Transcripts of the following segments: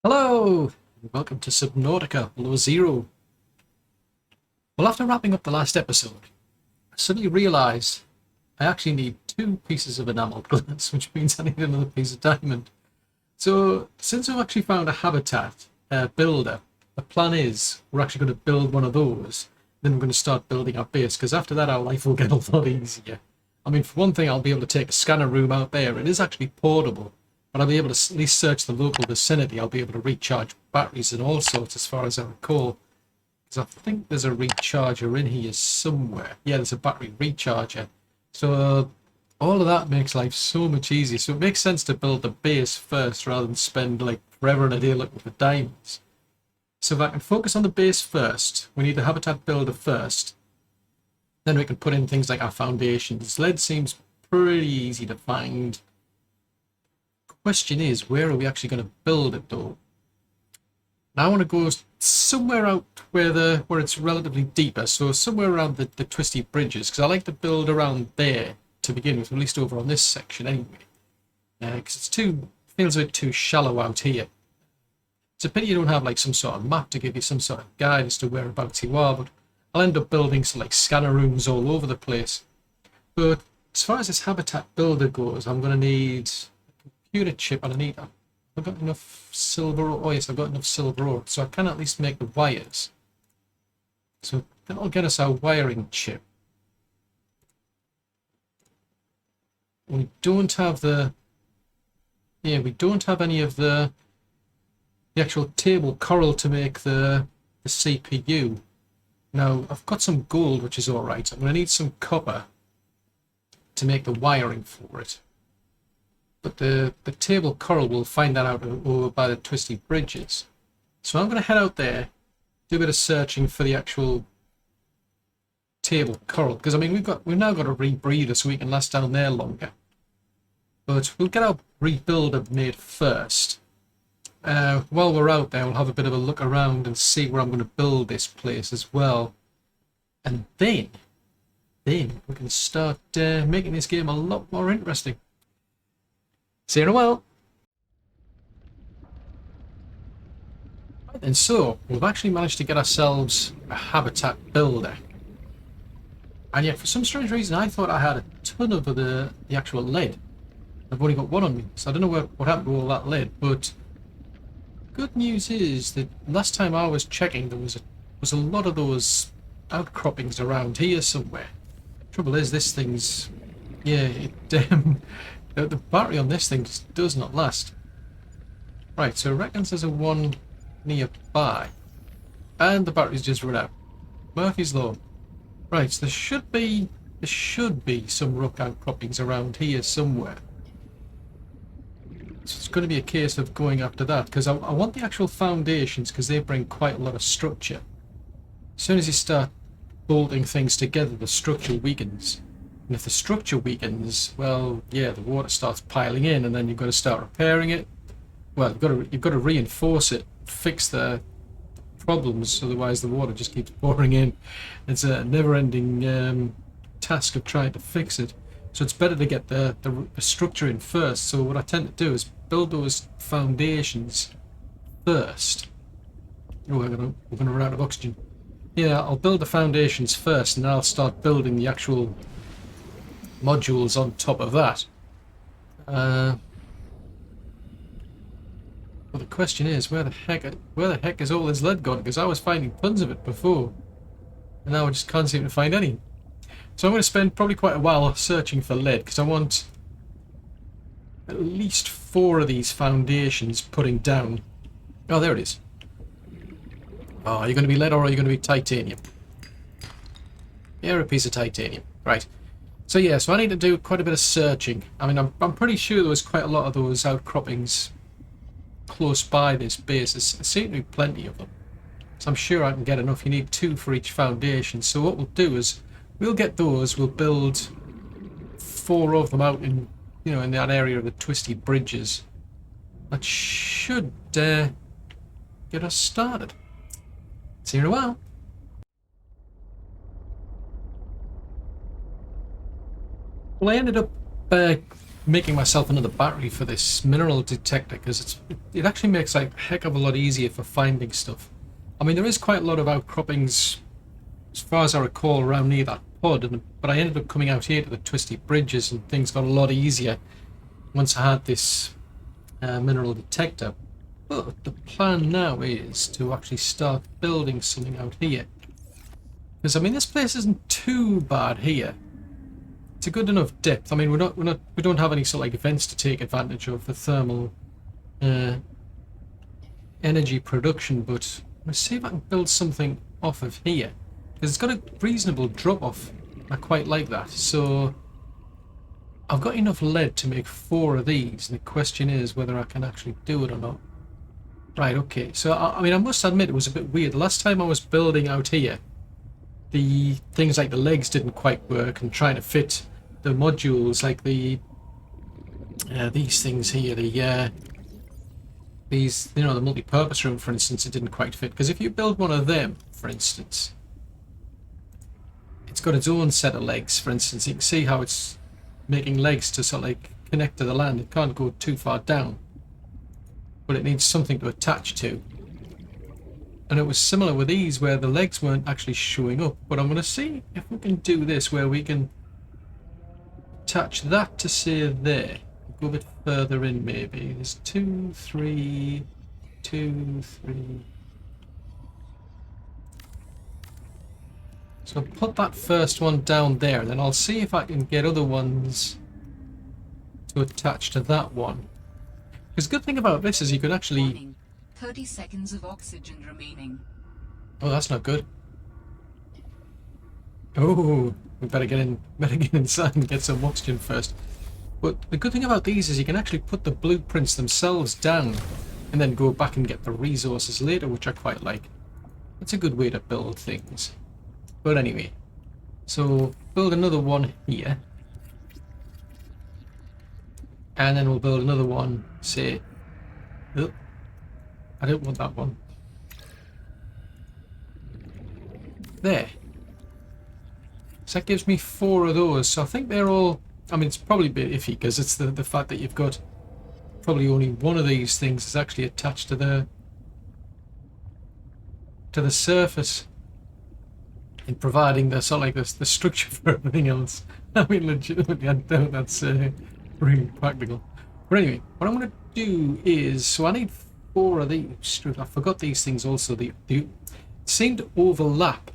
Hello, and welcome to Subnautica Below Zero. Well, after wrapping up the last episode, I suddenly realised I actually need two pieces of enamel glass, which means I need another piece of diamond. So, since I've actually found a habitat builder, the plan is we're actually going to build one of those, then we're going to start building our base, because after that our life will get a lot easier. I mean, for one thing, I'll be able to take a scanner room out there. It is actually portable. But I'll be able to at least search the local vicinity. I'll be able to recharge batteries and all sorts as far as I recall. Because I think there's a recharger in here somewhere. Yeah, there's a battery recharger. So all of that makes life so much easier. So it makes sense to build the base first rather than spend like forever and a day looking for diamonds. So if I can focus on the base first, we need the habitat builder first. Then we can put in things like our foundations. Lead seems pretty easy to find. Question is, where are we actually going to build it though? Now I want to go somewhere out where it's relatively deeper, so somewhere around the Twisty Bridges, because I like to build around there to begin with, at least over on this section anyway. Because feels a bit too shallow out here. It's a pity you don't have like some sort of map to give you some sort of guide as to whereabouts you are, but I'll end up building some like scanner rooms all over the place. But as far as this habitat builder goes, I'm going to need computer chip, and I've got enough silver ore. Oh yes, I've got enough silver ore, so I can at least make the wires. So that'll get us our wiring chip. We don't have we don't have any of the actual table coral to make the CPU. Now I've got some gold, which is all right. I'm going to need some copper to make the wiring for it. But the table coral, will find that out over by the Twisty Bridges. So I'm going to head out there, do a bit of searching for the actual table coral, because I mean we've now got a rebreather so we can last down there longer. But we'll get our rebuilder made first. While we're out there, we'll have a bit of a look around and see where I'm going to build this place as well. And then we can start making this game a lot more interesting. See you in a while. And so, we've actually managed to get ourselves a habitat builder. And yet, for some strange reason, I thought I had a ton of the actual lead. I've only got one on me, so I don't know what happened to all that lead. But good news is that last time I was checking, there was a lot of those outcroppings around here somewhere. Trouble is, this thing's... yeah, the battery on this thing just does not last. Right, so it reckons there's a one nearby. And the battery's just run out. Murphy's Law. Right, so there should be some rock outcroppings around here somewhere. So it's going to be a case of going after that, because I want the actual foundations, because they bring quite a lot of structure. As soon as you start bolting things together, the structure weakens. And if the structure weakens, well, yeah, the water starts piling in, and then you've got to start repairing it. Well, you've got to reinforce it, fix the problems, otherwise the water just keeps pouring in. It's a never-ending task of trying to fix it. So it's better to get the structure in first. So what I tend to do is build those foundations first. Oh, we're gonna run out of oxygen. Yeah, I'll build the foundations first, and then I'll start building the actual modules on top of that. Well, the question is, where the heck is all this lead gone? Because I was finding tons of it before, and now I just can't seem to find any. So I'm going to spend probably quite a while searching for lead, because I want at least 4 of these foundations putting down. Oh, there it is. Oh, are you going to be lead or are you going to be titanium? You're a piece of titanium. Right. So yeah, so I need to do quite a bit of searching. I mean, I'm pretty sure there was quite a lot of those outcroppings close by this base. There seem to be plenty of them. So I'm sure I can get enough. You need 2 for each foundation. So what we'll do is we'll get those. We'll build 4 of them out in that area of the Twisty Bridges. That should get us started. See you in a while. Well, I ended up making myself another battery for this mineral detector because it actually makes like a heck of a lot easier for finding stuff. I mean, there is quite a lot of outcroppings, as far as I recall, around near that pod, but I ended up coming out here to the Twisty Bridges, and things got a lot easier once I had this mineral detector. But the plan now is to actually start building something out here. Because I mean, this place isn't too bad here. It's a good enough depth. I mean, we don't have any sort of like vents to take advantage of the thermal energy production. But let's see if I can build something off of here. Because it's got a reasonable drop off. I quite like that. So I've got enough lead to make 4 of these, and the question is whether I can actually do it or not. Right, okay. So, I mean, I must admit it was a bit weird. Last time I was building out here, the things like the legs didn't quite work, and trying to fit the modules like these things here, these, you know, the multi-purpose room, for instance, it didn't quite fit. Because if you build one of them, for instance, it's got its own set of legs, for instance. You can see how it's making legs to sort of like connect to the land. It can't go too far down, but it needs something to attach to. And it was similar with these where the legs weren't actually showing up. But I'm going to see if we can do this where we can attach that to say there. Go a bit further in maybe. There's 2, 3, 2, 3. So I'll put that first one down there, and then I'll see if I can get other ones to attach to that one. Because the good thing about this is you can actually... Warning. 30 seconds of oxygen remaining. Oh, that's not good. Oh, we better get inside and get some oxygen first. But the good thing about these is you can actually put the blueprints themselves down and then go back and get the resources later, which I quite like. That's a good way to build things. But anyway, so build another one here. And then we'll build another one, say... Oh, I don't want that one. There. So that gives me 4 of those. So I think they're all... I mean, it's probably a bit iffy because it's the fact that you've got probably only one of these things is actually attached to the surface, in providing the sort of like the structure for everything else. I mean, legitimately, I doubt that's really practical. But anyway, what I'm going to do is, so I need 4 of these. I forgot these things also. They seem to overlap.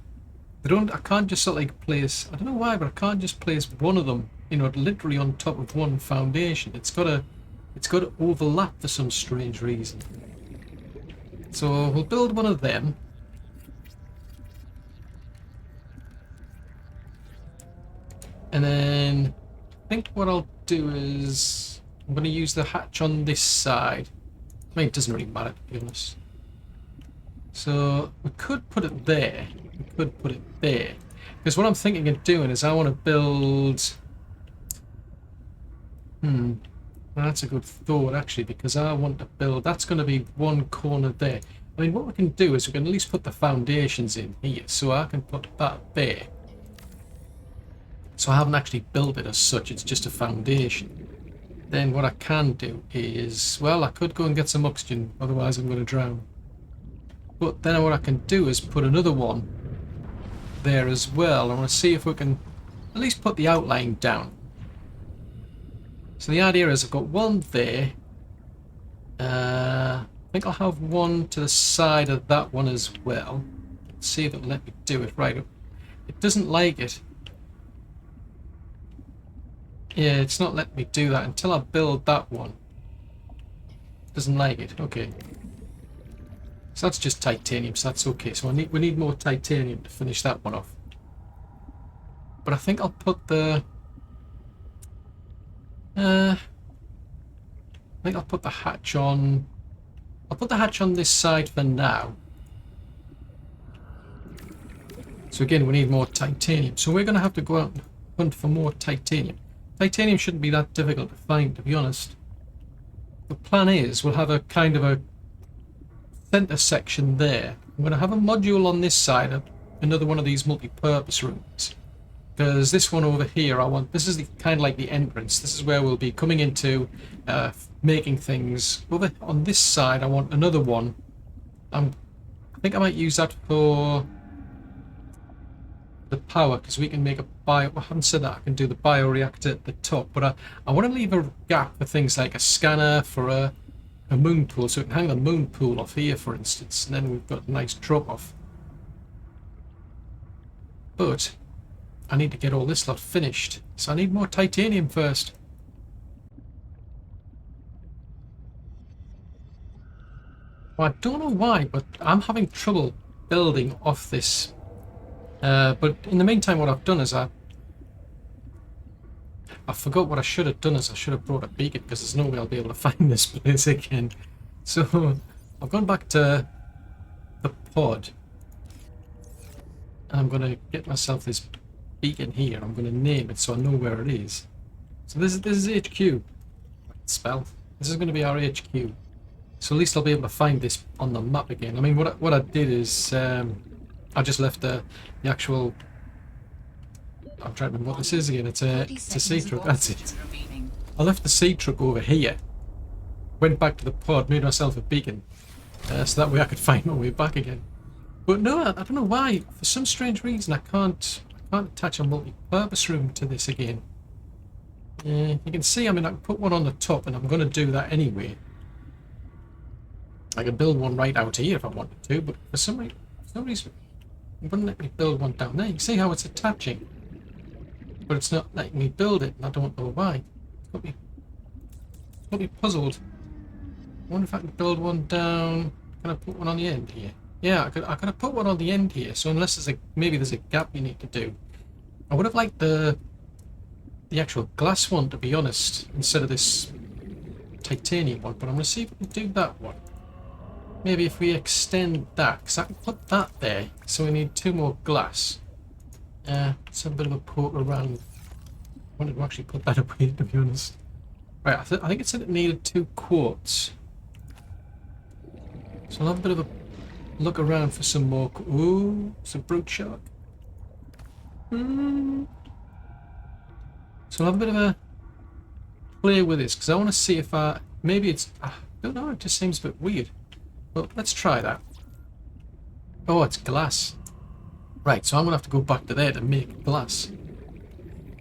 They don't. I can't just sort of like place. I don't know why, but I can't just place one of them, you know, literally on top of one foundation. It's got to overlap for some strange reason. So we'll build one of them. And then I think what I'll do is I'm going to use the hatch on this side. I mean, it doesn't really matter, to be honest. So we could put it there. We could put it there. Because what I'm thinking of doing is I want to build... Well, that's a good thought, actually, because I want to build... That's going to be one corner there. I mean, what we can do is we can at least put the foundations in here. So I can put that there. So I haven't actually built it as such, it's just a foundation. Then what I can do is, well, I could go and get some oxygen, otherwise I'm going to drown. But then what I can do is put another one there as well. I want to see if we can at least put the outline down. So the idea is I've got one there. I think I'll have one to the side of that one as well. Let's see if it'll let me do it. Right, it doesn't like it. Yeah, it's not letting me do that until I build that one. Doesn't like it. Okay. So that's just titanium, so that's okay. So we need more titanium to finish that one off. But I think I'll put the... I think I'll put the hatch on... I'll put the hatch on this side for now. So again, we need more titanium. So we're going to have to go out and hunt for more titanium. Titanium shouldn't be that difficult to find, to be honest. The plan is we'll have a kind of a center section there. I'm going to have a module on this side, another one of these multi-purpose rooms. Because this one over here, this is kind of like the entrance. This is where we'll be coming into making things. Over on this side, I want another one. I think I might use that for the power, because we can make a bio. I haven't said that I can do the bioreactor at the top, but I want to leave a gap for things like a scanner, for a Moonpool, so we can hang the Moonpool off here, for instance, and then we've got a nice drop off. But I need to get all this lot finished, so I need more titanium first. Well, I don't know why, but I'm having trouble building off this. But in the meantime, what I've done is I forgot what I should have done. Is I should have brought a beacon, because there's no way I'll be able to find this place again. So I've gone back to the pod, and I'm going to get myself this beacon here. I'm going to name it so I know where it is. So this is HQ. Spell. This is going to be our HQ. So at least I'll be able to find this on the map again. I mean, what I did is I just left the actual. I'm trying to remember what this is again. It's a sea truck. That's it. I left the sea truck over here. Went back to the pod, made myself a beacon, so that way I could find my way back again. But no, I don't know why. For some strange reason, I can't attach a multi-purpose room to this again. You can see, I mean, I can put one on the top, and I'm going to do that anyway. I could build one right out here if I wanted to, but for some reason, it wouldn't let me build one down there. You can see how it's attaching, but it's not letting me build it, and I don't know why. It's got me puzzled. I wonder if I can build one down. Can I put one on the end here? Yeah, I could have put one on the end here. So unless maybe there's a gap you need to do. I would have liked the actual glass one, to be honest, instead of this titanium one. But I'm going to see if we can do that one. Maybe if we extend that, because I can put that there. So we need 2 more glass. It's a bit of a poke around. I wanted to actually put that away, to be honest. Right, I think it said it needed 2 quartz. So I'll have a bit of a look around for some more. Ooh, some brute shark. So I'll have a bit of a play with this, because I want to see if maybe it's. I don't know, it just seems a bit weird. Well, let's try that. Oh, it's glass. Right, so I'm going to have to go back to there to make glass.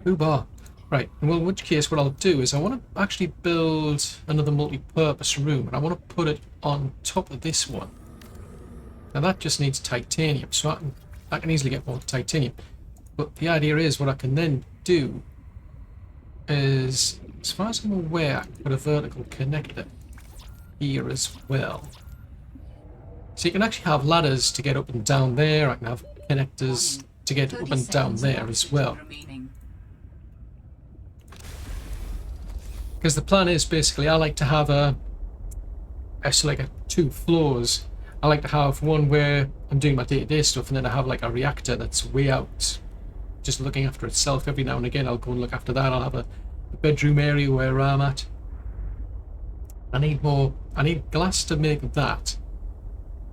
Ooh-bah. Right, well, in which case what I'll do is I want to actually build another multi-purpose room, and I want to put it on top of this one. Now that just needs titanium, so I can easily get more titanium. But the idea is what I can then do is, as far as I'm aware, I can put a vertical connector here as well. So you can actually have ladders to get up and down there. I can have connectors to get up and down there as well. Because the plan is basically I like to have so like 2 floors. I like to have one where I'm doing my day-to-day stuff, and then I have like a reactor that's way out, just looking after itself. Every now and again I'll go and look after that. I'll have a bedroom area where I'm at. I need glass to make that.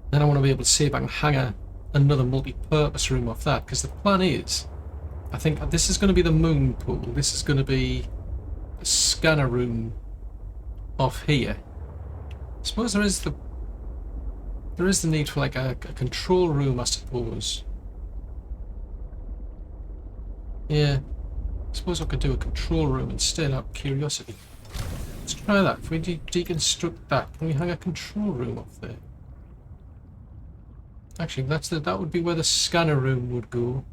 Then I want to be able to see if I can hang another multi-purpose room off that, because the plan is, I think this is going to be the Moonpool. This is going to be a scanner room off here. I suppose there is the need for like a control room, I suppose. Yeah, I suppose I could do a control room instead, out of curiosity. Let's try that. If we deconstruct that, can we hang a control room off there? Actually, that would be where the scanner room would go.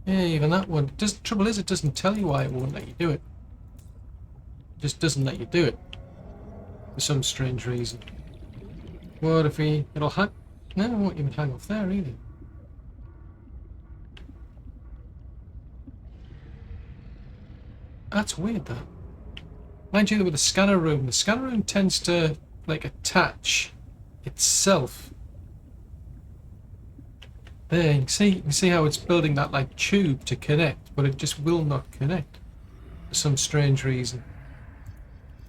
Yeah, even that one. Trouble is, it doesn't tell you why it won't let you do it. It just doesn't let you do it. For some strange reason. What if it'll hang? No, it won't even hang off there either. That's weird, though. Mind you, with the scanner room tends to, like, attach itself. There, you can see how it's building that, like, tube to connect, but it just will not connect for some strange reason.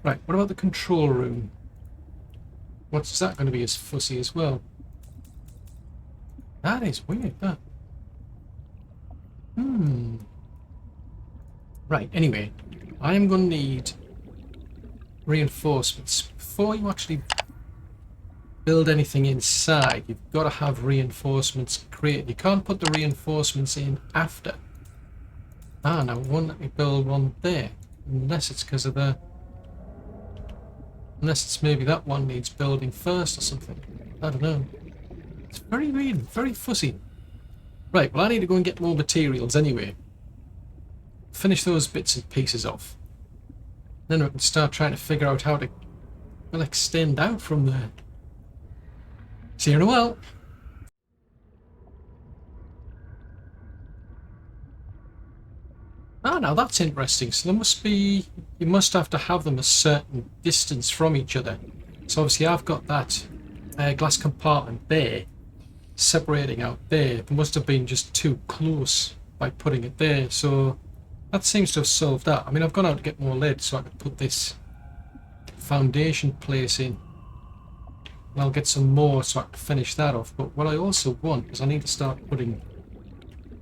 Right, what about the control room? What's that going to be as fussy as well? That is weird, that. Hmm. Right, anyway, I am going to need reinforcements. Before you actually build anything inside, you've got to have reinforcements created. You can't put the reinforcements in after. Ah, now it won't let me build one there. Unless it's because of the... Unless it's maybe that one needs building first or something. I don't know. It's very weird, very fussy. Right, well I need to go and get more materials anyway. Finish those bits and pieces off. Then we can start trying to figure out how to, well, extend out from there. See you in a while. Ah, now that's interesting. So there must be, you must have to have them a certain distance from each other. So obviously I've got that glass compartment there, separating out there. It must have been just too close by putting it there. So that seems to have solved that. I mean, I've gone out to get more lead so I can put this foundation place in. And I'll get some more so I can finish that off. But what I also want is I need to start putting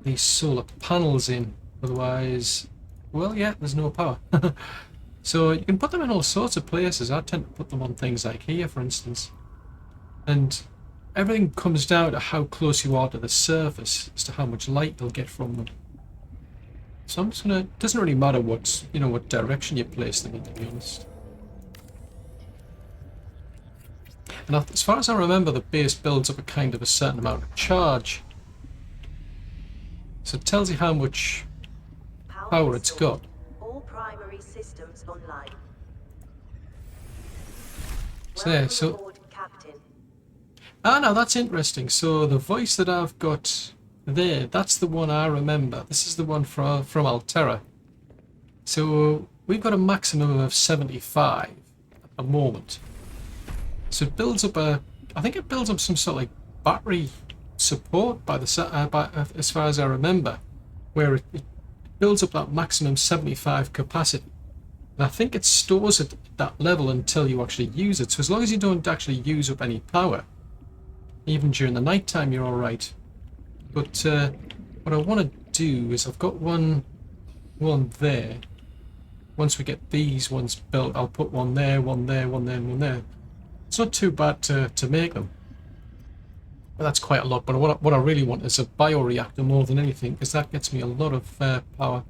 these solar panels in. Otherwise, well, yeah, there's no power. So you can put them in all sorts of places. I tend to put them on things like here, for instance. And everything comes down to how close you are to the surface as to how much light you'll get from them. So I'm just gonna, it doesn't really matter what, you know, what direction you place them in, to be honest. And as far as I remember, the base builds up a kind of a certain amount of charge. So it tells you how much power it's got. All primary systems online. So there, so... Aboard, Captain. Ah, now that's interesting. So the voice that I've got there, that's the one I remember. This is the one from Alterra. So we've got a maximum of 75 at the moment. So it builds up a, I think it builds up some sort of like battery support by the as far as I remember, where it builds up that maximum 75 capacity. And I think it stores it at that level until you actually use it. So as long as you don't actually use up any power, even during the night time, you're all right. But what I want to do is I've got one there. Once we get these ones built, I'll put one there, one there, one there, and one there. It's not too bad to make them. But that's quite a lot. But what I really want is a bioreactor more than anything, because that gets me a lot of power.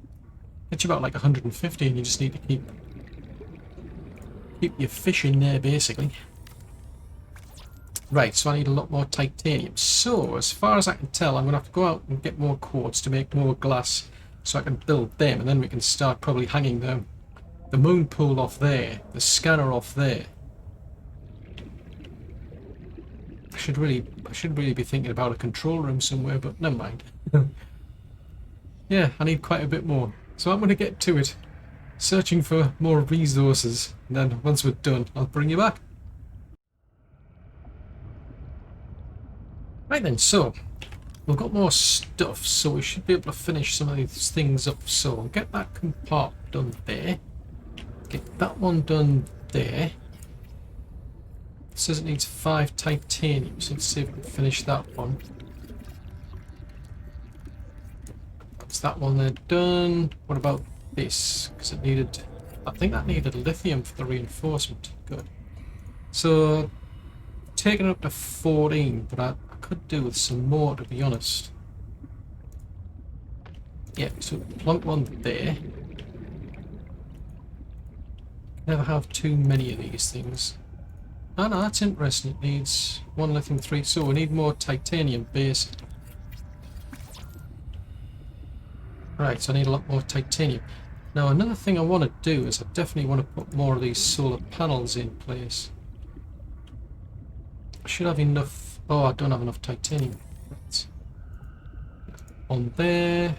Gets you about like 150, and you just need to keep your fish in there, basically. Right, so I need a lot more titanium. So, as far as I can tell, I'm going to have to go out and get more quartz to make more glass, so I can build them, and then we can start probably hanging the Moonpool off there, the scanner off there. I should really be thinking about a control room somewhere, but never mind. Yeah, I need quite a bit more. So I'm going to get to it, searching for more resources, and then once we're done, I'll bring you back. Right then, so we've got more stuff, so we should be able to finish some of these things up. So I'll get that compartment done there, get that one done there. It says it needs 5 titanium, so let's see if we can finish that one. That's that one there done. What about this? Because it needed, I think that needed lithium for the reinforcement. Good. So taking it up to 14, but I could do with some more, to be honest. Yeah, so plunk one there. Never have too many of these things. Oh no, that's interesting. It needs 1 lithium 3, so we need more titanium base. Right, so I need a lot more titanium. Now another thing I want to do is I definitely want to put more of these solar panels in place. I should have enough. Oh, I don't have enough titanium. Right. One there.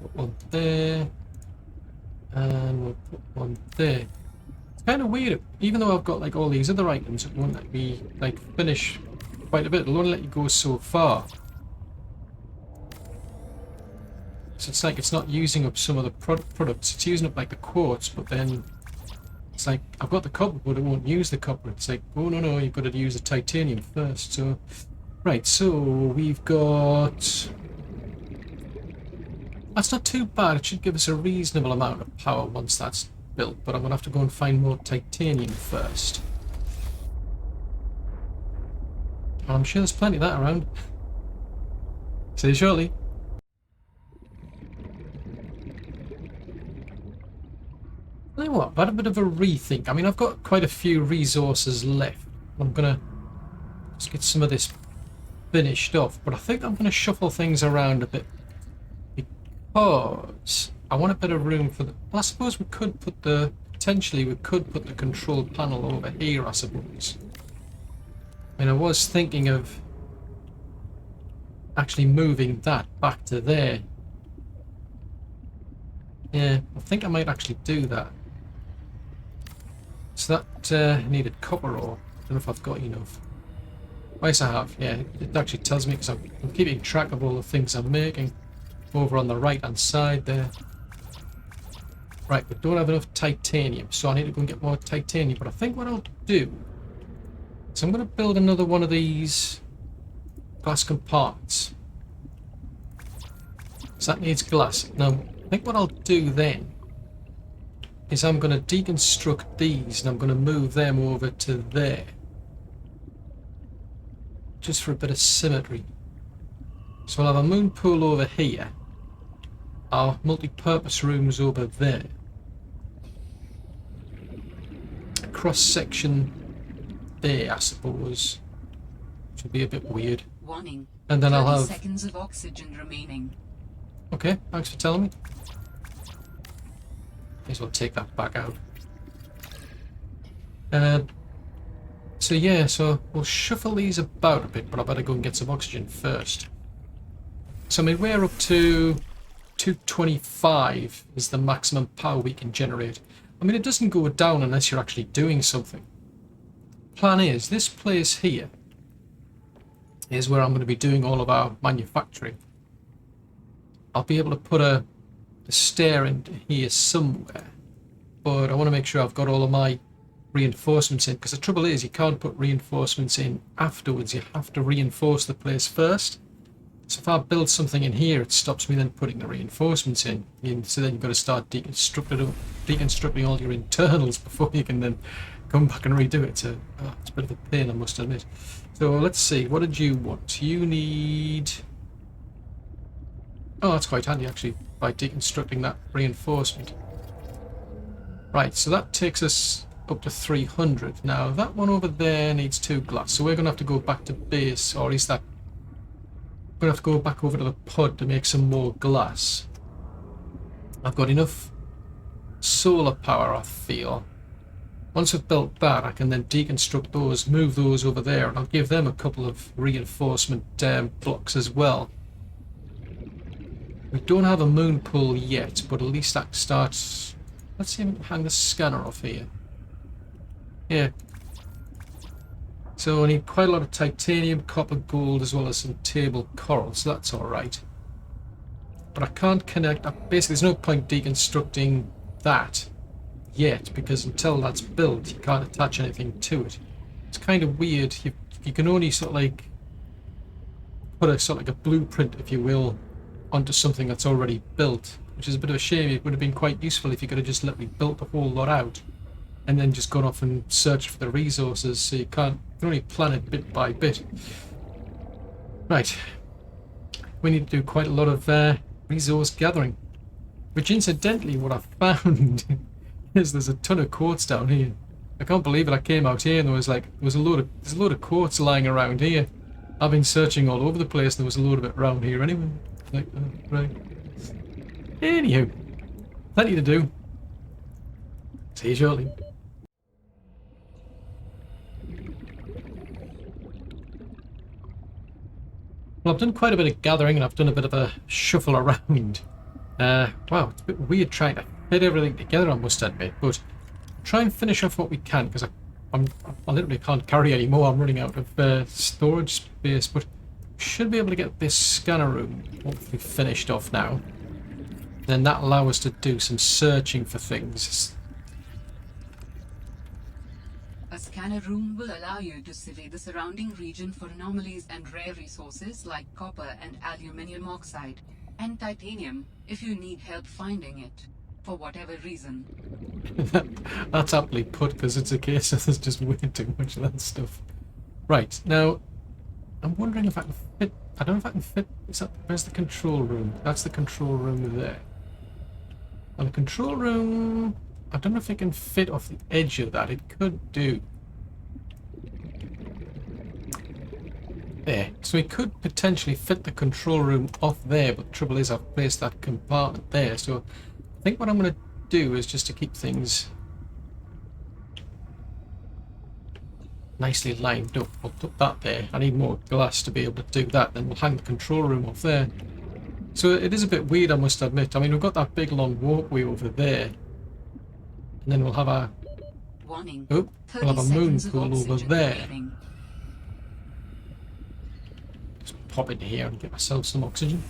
Put one there. And we'll put one there. It's kind of weird. Even though I've got like all these other items, it won't let me like finish quite a bit. It'll only let you go so far. So it's like it's not using up some of the products. It's using up like the quartz, but then it's like I've got the copper, but it won't use the copper. It's like, oh no, you've got to use the titanium first. So Right, so we've got... That's not too bad. It should give us a reasonable amount of power once that's built, but I'm going to have to go and find more titanium first. I'm sure there's plenty of that around. See you shortly. Tell you what, I've had a bit of a rethink. I mean, I've got quite a few resources left. I'm going to just get some of this finished off, but I think I'm going to shuffle things around a bit because I want a bit of room for the... Well, I suppose we could put the... Potentially we could put the control panel over here, I suppose. I mean, I was thinking of actually moving that back to there. Yeah, I think I might actually do that. So that needed copper ore. I don't know if I've got enough. Yes, I have. Yeah, it actually tells me because I'm keeping track of all the things I'm making over on the right hand side there. Right, we don't have enough titanium, so I need to go and get more titanium. But I think what I'll do is I'm going to build another one of these glass compartments. So that needs glass. Now, I think what I'll do then is I'm going to deconstruct these and I'm going to move them over to there. Just for a bit of symmetry. So I'll have a moon pool over here. Our multi-purpose rooms over there. A cross section there, I suppose. Which would be a bit weird. Warning. And then I'll 30 have... seconds of oxygen remaining. Okay, thanks for telling me. May as well take that back out. So yeah, so we'll shuffle these about a bit, but I better go and get some oxygen first. So I mean, we're up to 225 is the maximum power we can generate. I mean, it doesn't go down unless you're actually doing something. Plan is, this place here is where I'm going to be doing all of our manufacturing. I'll be able to put a stair into here somewhere, but I want to make sure I've got all of my reinforcements in, because the trouble is you can't put reinforcements in afterwards. You have to reinforce the place first. So if I build something in here, it stops me then putting the reinforcements in. So then you've got to start deconstructing all your internals before you can then come back and redo it. So it's a bit of a pain, I must admit. So let's see, what did you want? You need... Oh, that's quite handy actually, by deconstructing that reinforcement. Right, so that takes us up to 300. Now, that one over there needs 2 glass, so we're going to have to go back to base, or is that... We're going to have to go back over to the pod to make some more glass. I've got enough solar power, I feel. Once I've built that, I can then deconstruct those, move those over there, and I'll give them a couple of reinforcement blocks as well. We don't have a moon pool yet, but at least that starts... Let's see if we can hang the scanner off here. Yeah. So I need quite a lot of titanium, copper, gold, as well as some table coral, so that's alright. But I can't connect... Basically, there's no point deconstructing that yet, because until that's built, you can't attach anything to it. It's kind of weird. You can only sort of like put a sort of like a blueprint, if you will, onto something that's already built, which is a bit of a shame. It would have been quite useful if you could have just let me build the whole lot out and then just gone off and searched for the resources, so you can only plan it bit by bit. Right, we need to do quite a lot of resource gathering, which incidentally what I found is there's a ton of quartz down here. I can't believe it. I came out here and there's a load of quartz lying around here. I've been searching all over the place and there was a load of it around here anyway. Like, right. Anywho, plenty to do. See you shortly. Well, I've done quite a bit of gathering and I've done a bit of a shuffle around. Wow, it's a bit weird trying to fit everything together, I must admit, but try and finish off what we can, because I literally can't carry any more. I'm running out of storage space, but should be able to get this scanner room hopefully finished off now. Then that'll allow us to do some searching for things. A scanner room will allow you to survey the surrounding region for anomalies and rare resources like copper and aluminium oxide, and titanium if you need help finding it, for whatever reason. That's aptly put, because it's a case of there's just way too much of that stuff. Right, now, I'm wondering if I can fit... I don't know if I can fit... where's the control room? That's the control room there. And the control room... I don't know if it can fit off the edge of that. It could do. There. So we could potentially fit the control room off there, but the trouble is I've placed that compartment there. So I think what I'm going to do is just to keep things nicely lined up. I'll put that there. I need more glass to be able to do that. Then we'll hang the control room off there. So it is a bit weird, I must admit. I mean, we've got that big long walkway over there. And then we'll have a... Warning. Oh, we'll have a moonpool over there. Remaining. Just pop into here and get myself some oxygen.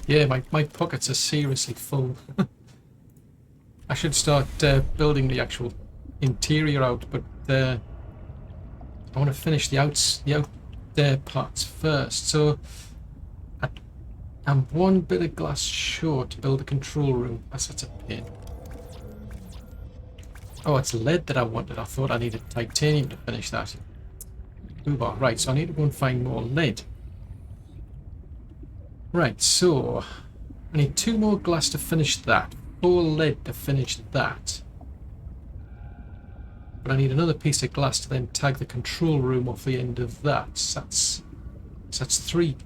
Yeah, my pockets are seriously full. I should start building the actual interior out, but I want to finish the out there parts first. So I'm one bit of glass short to build a control room. That's a pain. Oh, it's lead that I wanted. I thought I needed titanium to finish that. Ooh, right, so I need to go and find more lead. Right, so I need 2 more glass to finish that. 4 lead to finish that. But I need another piece of glass to then tag the control room off the end of that. So that's three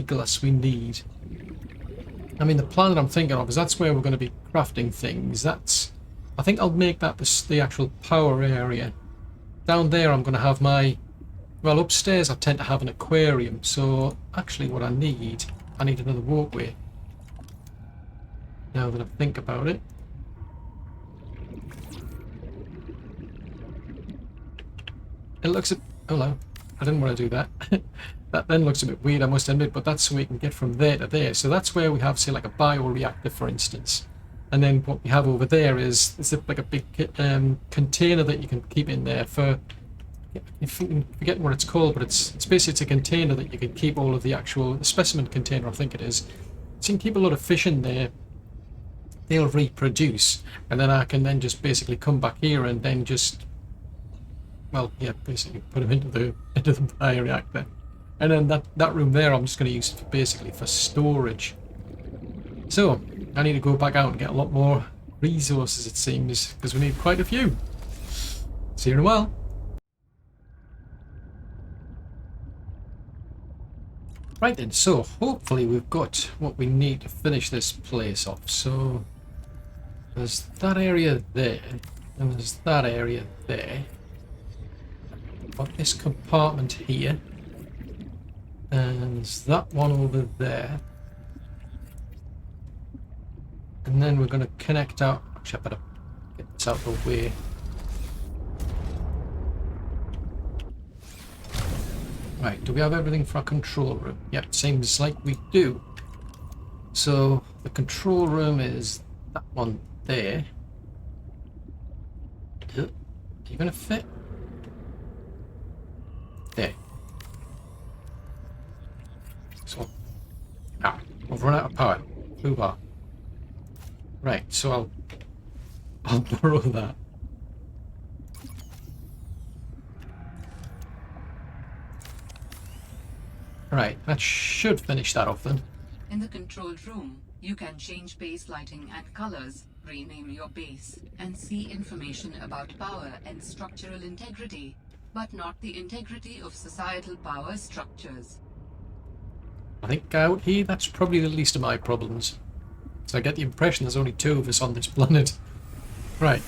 glass we need. I mean, the plan that I'm thinking of is that's where we're going to be crafting things. I think I'll make that the actual power area. Down there I'm going to have my... Well, upstairs I tend to have an aquarium, so actually what I need another walkway. Now that I think about it. It looks a... Hello. I didn't want to do that. That then looks a bit weird, I must admit, but that's so we can get from there to there. So that's where we have, say, like a bioreactor, for instance. And then what we have over there is like a big container that you can keep in there for... I'm forgetting what it's called, but it's basically a container that you can keep all of the actual... specimen container, I think it is. So you can keep a lot of fish in there. They'll reproduce. And then I can then just basically come back here and then just... Well, yeah, basically put them into the bioreactor. And then that room there I'm just going to use basically for storage. So, I need to go back out and get a lot more resources, it seems, because we need quite a few. See you in a while. Right then, so hopefully we've got what we need to finish this place off. So, there's that area there, and there's that area there. Got this compartment here, and there's that one over there. And then we're going to connect out... Actually, I better get this out of the way. Right, do we have everything for our control room? Yep, seems like we do. So, the control room is that one there. Are you going to fit? There. So, we've run out of power. Hoo-ha. Right, so I'll borrow that. Right, that should finish that off then. In the control room, you can change base lighting and colors, rename your base, and see information about power and structural integrity, but not the integrity of societal power structures. I think out here, that's probably the least of my problems. So I get the impression there's only 2 of us on this planet. Right.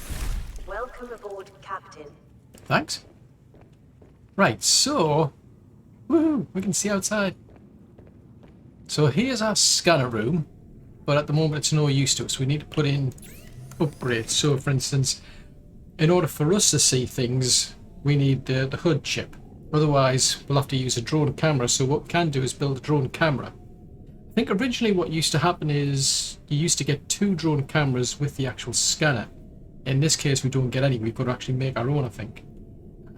Welcome aboard, Captain. Thanks. Right, so... Woohoo! We can see outside. So here's our scanner room, but at the moment it's no use to us. We need to put in upgrades. So, for instance, in order for us to see things, we need the HUD chip. Otherwise, we'll have to use a drone camera. So what we can do is build a drone camera. I think originally what used to happen is you used to get 2 drone cameras with the actual scanner. In this case, we don't get any. We've got to actually make our own, I think.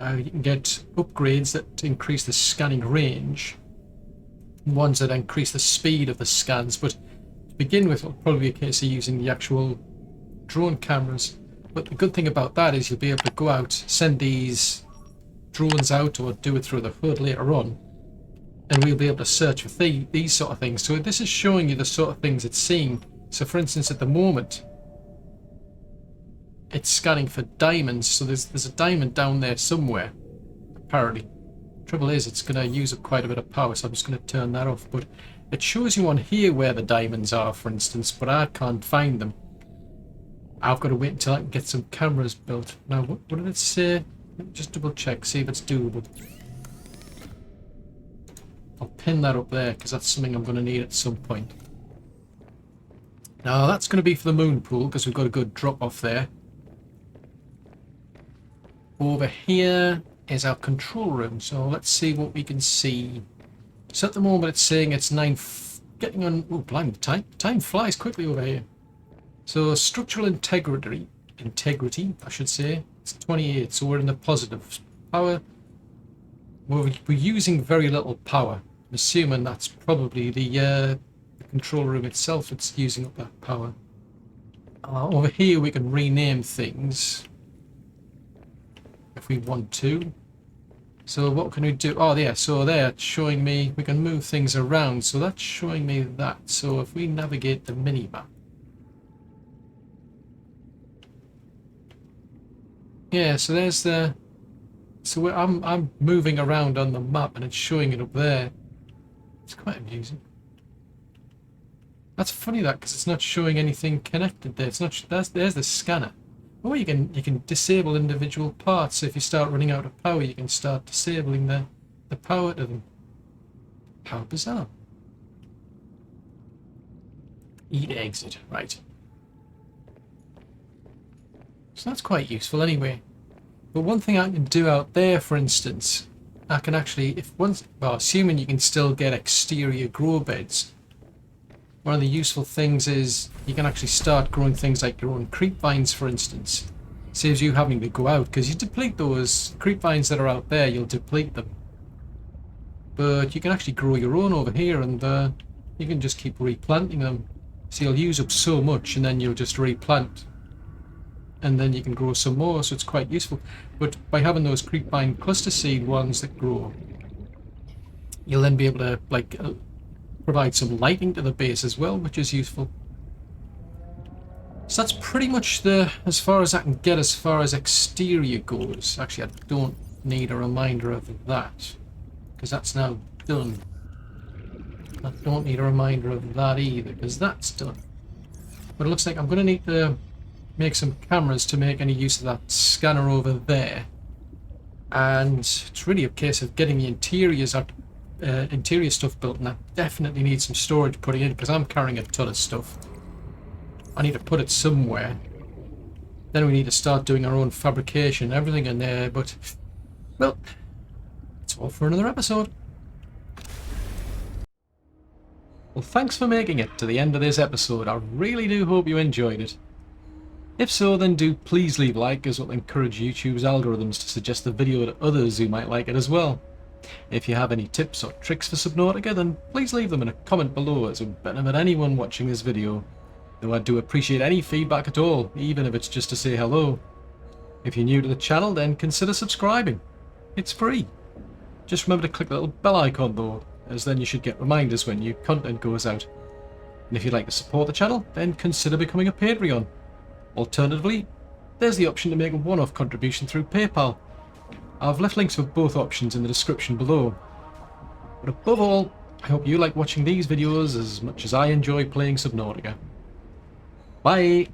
You can get upgrades that increase the scanning range, ones that increase the speed of the scans, but to begin with it'll probably be a case of using the actual drone cameras. But the good thing about that is you'll be able to go out, send these drones out, or do it through the hood later on, and we'll be able to search for these sort of things. So this is showing you the sort of things it's seeing. So for instance, at the moment it's scanning for diamonds, so there's a diamond down there somewhere, apparently. Trouble is, it's going to use up quite a bit of power, so I'm just going to turn that off. But it shows you on here where the diamonds are, for instance, but I can't find them. I've got to wait until I can get some cameras built. Now, what did it say? Let me just double check, see if it's doable. I'll pin that up there, because that's something I'm going to need at some point. Now, that's going to be for the Moonpool, because we've got a good drop off there. Over here is our control room, so let's see what we can see. So at the moment it's saying it's getting on. Oh, blimey, time flies quickly over here. So structural integrity, I should say, it's 28, so we're in the positive. Power, we're using very little power. I'm assuming that's probably the control room itself that's using up that power. Over here we can rename things if we want to. So what can we do? Oh yeah, so there it's showing me we can move things around, so that's showing me that. So if we navigate the mini-map, yeah, so there's the, so I'm moving around on the map and it's showing it up there. It's quite amusing. That's funny that, because it's not showing anything connected there. It's not. There's the scanner. Oh, you can disable individual parts. So if you start running out of power, you can start disabling the power to them. How bizarre. Eat exit, right. So that's quite useful anyway. But one thing I can do out there, for instance, I can actually, well, assuming you can still get exterior grow beds, one of the useful things is you can actually start growing things like your own creep vines, for instance. Saves you having to go out, because you deplete those creep vines that are out there, you'll deplete them. But you can actually grow your own over here, and you can just keep replanting them. So you'll use up so much, and then you'll just replant. And then you can grow some more, so it's quite useful. But by having those creep vine cluster seed ones that grow, you'll then be able to, like, provide some lighting to the base as well, which is useful. So that's pretty much as far as I can get as far as exterior goes. Actually, I don't need a reminder of that, because that's now done. I don't need a reminder of that either, because that's done. But it looks like I'm going to need to make some cameras to make any use of that scanner over there. And it's really a case of getting the interiors up. Interior stuff built, and I definitely need some storage putting in, because I'm carrying a ton of stuff. I need to put it somewhere. Then we need to start doing our own fabrication, everything in there, but, well, it's all for another episode. Well, thanks for making it to the end of this episode. I really do hope you enjoyed it. If so, then do please leave a like, as it will encourage YouTube's algorithms to suggest the video to others who might like it as well. If you have any tips or tricks for Subnautica, then please leave them in a comment below, as it would benefit anyone watching this video. Though I do appreciate any feedback at all, even if it's just to say hello. If you're new to the channel, then consider subscribing. It's free. Just remember to click the little bell icon though, as then you should get reminders when new content goes out. And if you'd like to support the channel, then consider becoming a Patreon. Alternatively, there's the option to make a one-off contribution through PayPal. I've left links for both options in the description below. But above all, I hope you like watching these videos as much as I enjoy playing Subnautica. Bye!